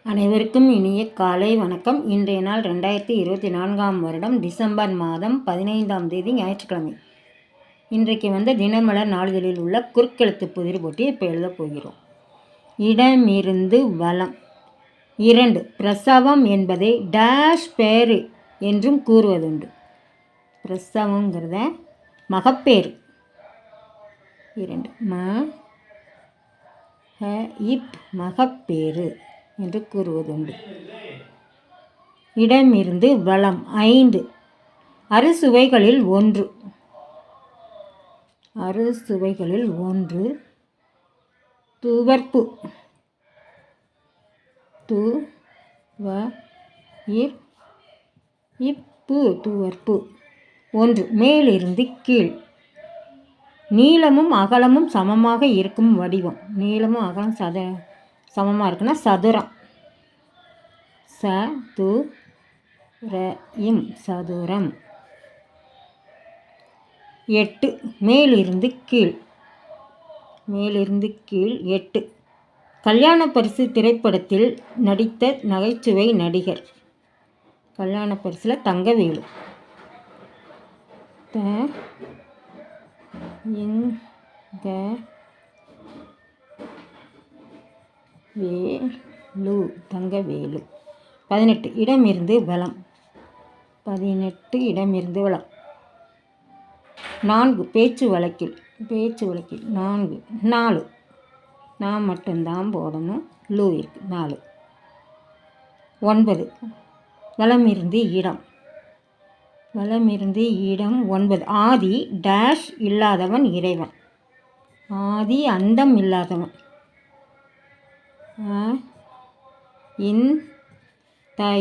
அனைவருக்கும் இனிய காலை வணக்கம். இன்றைய நாள் 2024ஆம் வருடம் டிசம்பர் மாதம் 15ஆம் தேதி ஞாயிற்றுக்கிழமை. இன்றைக்கு தினமலர் நாளிதழில் உள்ள குறுக்கெழுத்து புதிர் போட்டி இப்போ எழுதப் போகிறோம். இடமிருந்து வலம். 2. பிரசவம் என்பதை டேஷ் பேரு என்றும் கூறுவதுண்டு. பிரசவங்கிறத மகப்பேறு. 2. மகப்பேறு என்று கூறுவதுண்டு. இடமிருந்து வலம். 5. அறுசுவைகளில் ஒன்று. அறுசுவைகளில் ஒன்று துவர்ப்பு. துவர்ப்பு. 1. மேலிருந்து கீழ். நீளமும் அகலமும் சமமாக இருக்கும் வடிவம். நீளமும் அகலம் சமமாக இருக்குன்னா சதுரம். சதுரம். 8. மேலிருந்து கீழ். மேலிருந்து கீழ். 8. கல்யாண பரிசு திரைப்படத்தில் நடித்த நகைச்சுவை நடிகர். கல்யாண பரிசில் தங்கவேலு. தங்கவேலு. 18. இடமிருந்து வலம். 18. இடமிருந்து வலம். 4. பேச்சு வழக்கில். 4. நான் மட்டும்தான் போடணும். லூ இருக்கு. 4. 9. வலமிருந்து இடம். வலமிருந்து இடம். 9. ஆதி டேஷ் இல்லாதவன் இறைவன். ஆதி அந்தம் இல்லாதவன்.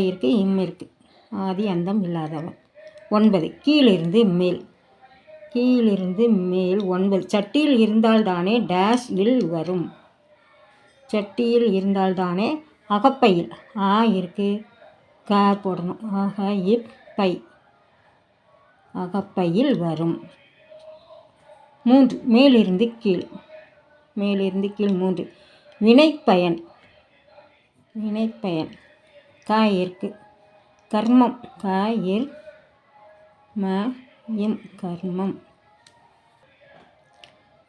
இருக்கு இம் இருக்கு. ஆதி அந்தம் இல்லாதவன். 9. கீழிருந்து மேல். கீழிருந்து மேல். 9. சட்டியில் இருந்தால்தானே டேஷ் இல் வரும். சட்டியில் இருந்தால்தானே அகப்பையில். இருக்கு க போடணும். பை அகப்பையில் வரும். 3. மேலிருந்து கீழ். மேலிருந்து கீழ். 3. வினைப்பயன். வினைப்பயன். இருக்கு கர்மம். கர்மம்.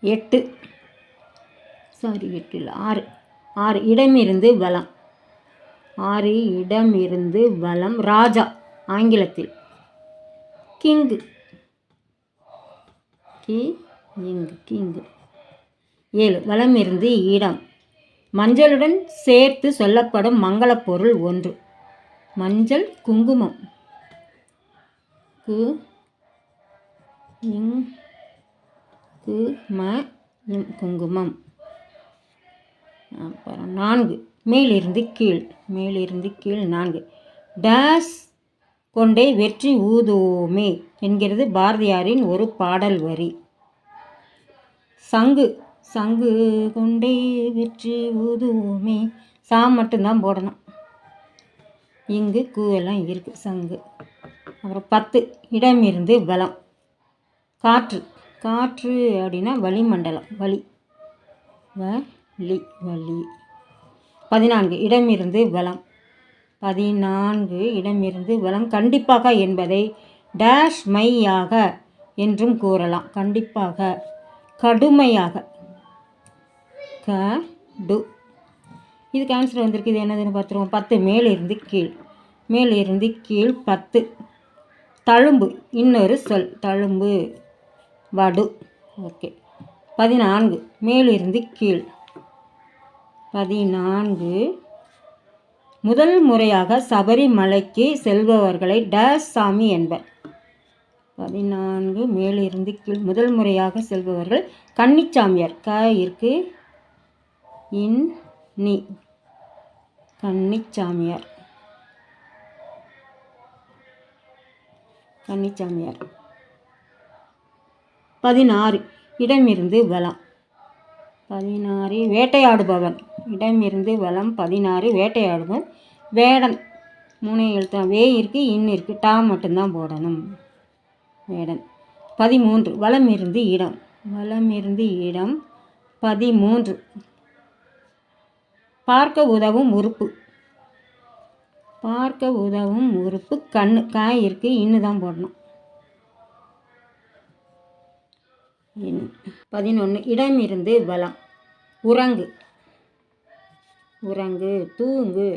8. 6. இடமிருந்து வலம். 6. இடமிருந்து வலம். ராஜா ஆங்கிலத்தில். கிங்கு. கிங்கு. 7. வலமிருந்து இடம். மஞ்சளுடன் சேர்த்து சொல்லப்படும் மங்களப் பொருள் ஒன்று. மஞ்சள், குங்குமம். குங்குமம். அப்புறம் 4. மேலிருந்து கீழ். மேலிருந்து கீழ். 4. டேஷ் கொண்டே வெற்றி ஊதுவோமே என்கிறது பாரதியாரின் ஒரு பாடல் வரி. சங்கு. சங்கு கொண்டே வெற்றி ஊதுவோமே. மட்டும்தான் போடணும். இங்கு கூவெல்லாம் இருக்கு. சங்கு. அப்புறம் 10. இடமிருந்து வலம். காற்று. காற்று அப்படின்னா வளிமண்டலம். வலி. 14. இடமிருந்து வலம். 14. இடமிருந்து வலம். கண்டிப்பாக என்பதை டேஷ் மையாக என்றும் கூறலாம். கண்டிப்பாக. கடுமையாக. இதுக்கு ஆன்சர் வந்திருக்கு. இது என்னதுன்னு பார்த்துருவோம். 10. மேலிருந்து கீழ். மேலிருந்து கீழ். 10. தழும்பு. இன்னொரு சொல். தழும்பு. வடு. ஓகே. 14. மேலிருந்து கீழ். 14. முதல் முறையாக சபரிமலைக்கு செல்பவர்களை டேஷ் சாமி என்பர். 14. மேலிருந்து கீழ். முதல் முறையாக செல்பவர்கள் கன்னிச்சாமியார். இருக்கு கன்னிச்சாமியார். கன்னிச்சாமியார். 16. இடமிருந்து வலம். 16. வேட்டையாடுபவன். இடமிருந்து வலம். 16. வேட்டையாடுபவன். வேடன். 3 எழுத்து. வே இருக்கு இருக்கு. மட்டும்தான் போடணும். வேடன். 13. வலமிருந்து இடம். வலமிருந்து இடம். 13. பார்க்க உதவும் உறுப்பு. பார்க்க உதவும் உறுப்பு கண்ணு. காய் இருக்குது, இன்னு தான் போடணும். 11 இடமிருந்து வலம். உறங்கு. உறங்கு. தூங்கு.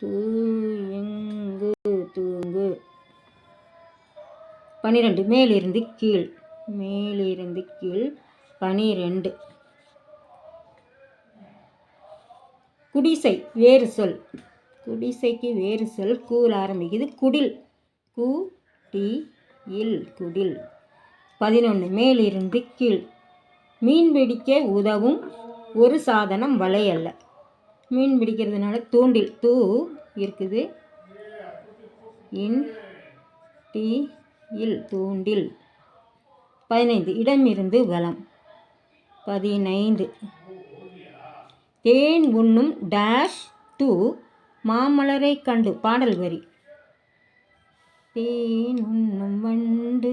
தூங்கு. தூங்கு. 12 மேலிருந்து கீழ். மேலிருந்து கீழ். 12 குடிசை. வேறு சொல். குடிசைக்கு வேறு சொல் கூல் ஆரம்பிக்குது. குடில். இல். குடில். 11 மேலிருந்து கீழ். மீன் பிடிக்க உதவும் ஒரு சாதனம் வலை அல்ல. மீன் பிடிக்கிறதுனால தூண்டில். தூ இருக்குது, இல் தூண்டில். 15 இடமிருந்து வலம். 15 தேன் உண்ணும் டேஷ் டு மாமலரை கண்டு. பாடல் வரி. தேன் உண்ணும் வண்டு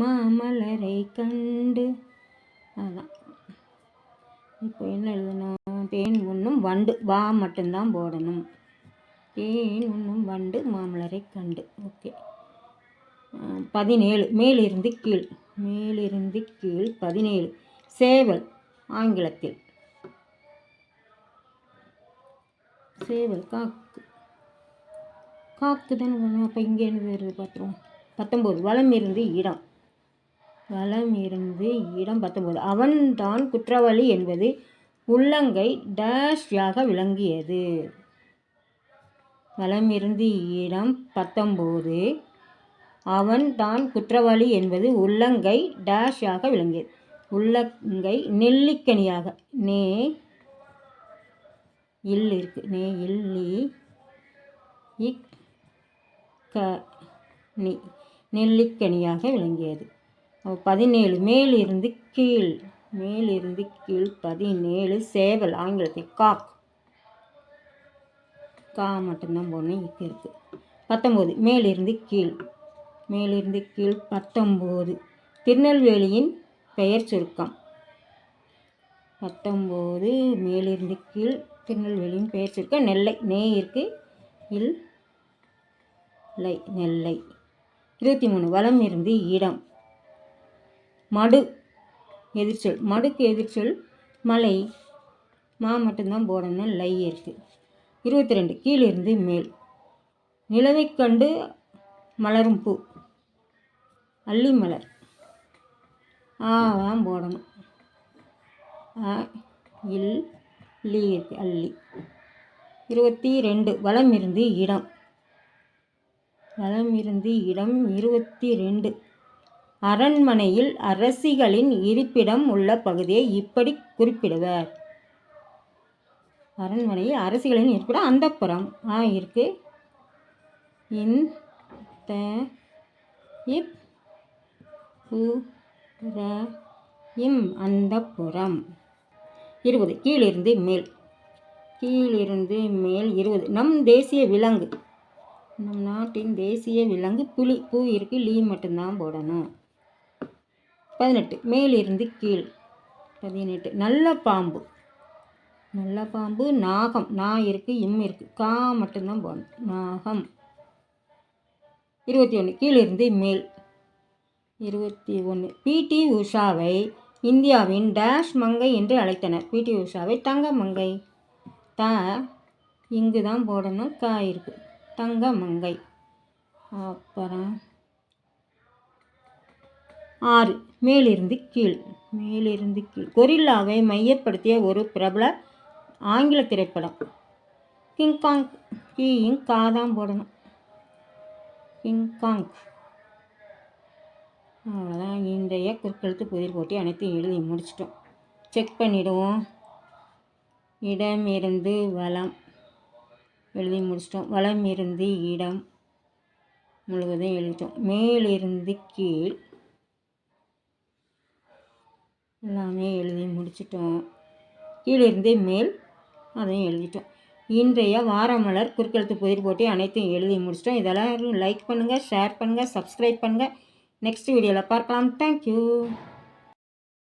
மாமலரை கண்டு. அதான். இப்போ என்ன எழுதணும்? தேன் உண்ணும் வண்டு. வா மட்டும்தான் போடணும். தேன் உண்ணும் வண்டு மாமலரை கண்டு. ஓகே. 17 மேலிருந்து கீழ். மேலிருந்து கீழ். 17 சேவல். ஆங்கிலத்தில் சேவல். காக்கு. காக்கு தானே வேணும். அப்போ இங்கே என்ன வருது பார்த்துருவோம். 19 வலம் இருந்து இடம். வலம் இருந்து இடம். 19 அவன் தான் குற்றவாளி என்பது உள்ளங்கை டேஷ்யாக விளங்கியது. வலம் இருந்து இடம். 19 அவன் தான் குற்றவாளி என்பது உள்ளங்கை டேஷாக விளங்கியது. உள்ளங்கை நெல்லிக்கனியாக. நே இல் இருக்கு. நே இல்லி நி நெல்லிக்கனியாக விளங்கியது. 17 மேலிருந்து கீழ். மேலிருந்து கீழ். 17 சேவல். ஆங்கிலத்தில் காக். கா மட்டும்தான் போடணும். இக்கு இருக்குது. 19 மேலிருந்து கீழ். மேலிருந்து கீழ். 19 திருநெல்வேலியின் பெயர் சுருக்கம். 19 மேலிருந்து கீழ். திருநெல்வேலியின் பெயர் சுருக்கம் நெல்லை. நே இருக்கு, இல் லை. நெல்லை. 23 வலம் இருந்து இடம். மடு எதிர்ச்சொல். மடுக்கு எதிர்ச்சொல் மலை. மா மட்டும்தான் போடணும். லை இருக்கு. 22 கீழிருந்து மேல். நிலவை கண்டு மலரும் பூ. அல்லி மலர். ஆதான் போடணும். இல் லீ இருக்கு. அல்லி. 22 வலம் இருந்து இடம். வலம் இருந்து இடம். 22 அரண்மனையில் அரசிகளின் இருப்பிடம் உள்ள பகுதியை இப்படி குறிப்பிடுவர். அரண்மனையில் அரசிகளின் இருப்பிடம் அந்தப்புறம். இருக்கு. அந்தப்புறம். 20 கீழிருந்து மேல். கீழிருந்து மேல். 20 நம் தேசிய விலங்கு. நம் நாட்டின் தேசிய விலங்கு புலி. பூ இருக்கு, லீ மட்டும்தான் போடணும். 18 மேலிருந்து கீழ். 18 நல்ல பாம்பு. நல்ல பாம்பு. நாகம். நா இருக்கு, இம் இருக்கு, கா மட்டும்தான் போடணும். நாகம். 21 கீழிருந்து மேல். 21 பிடி உஷாவை இந்தியாவின் டேஷ் மங்கை என்று அழைத்தனர். பிடி உஷாவை தங்க மங்கை. இங்கு தான் போடணும். கா இருக்கு. தங்க மங்கை. அப்புறம் 6 மேலிருந்து கீழ். மேலிருந்து கீழ். கொரில்லாவை மையப்படுத்திய ஒரு பிரபல ஆங்கில திரைப்படம். கிங்காங். கீயும் கா தான் போடணும். கிங்காங். அவ்வளோதான். இன்றைய குறுக்கெழுத்து புதிர் போட்டி அனைத்தையும் எழுதி முடிச்சிட்டோம். செக் பண்ணிவிடுவோம். இடமிருந்து வலம் எழுதி முடிச்சிட்டோம். வலம் இருந்து இடம் முழுவதும் எழுதிட்டோம். மேலிருந்து கீழ் எல்லாமே எழுதி முடிச்சிட்டோம். கீழிருந்து மேல் அதையும் எழுதிட்டோம். இன்றைய வாரமலர் குறுக்கெழுத்து புதிர் போட்டி அனைத்தையும் எழுதி முடிச்சிட்டோம். இதெல்லாம் லைக் பண்ணுங்கள், ஷேர் பண்ணுங்கள், சப்ஸ்கிரைப் பண்ணுங்கள். நெக்ஸ்ட் வீடியோவில் பார்க்கலாம். தேங்க்யூ.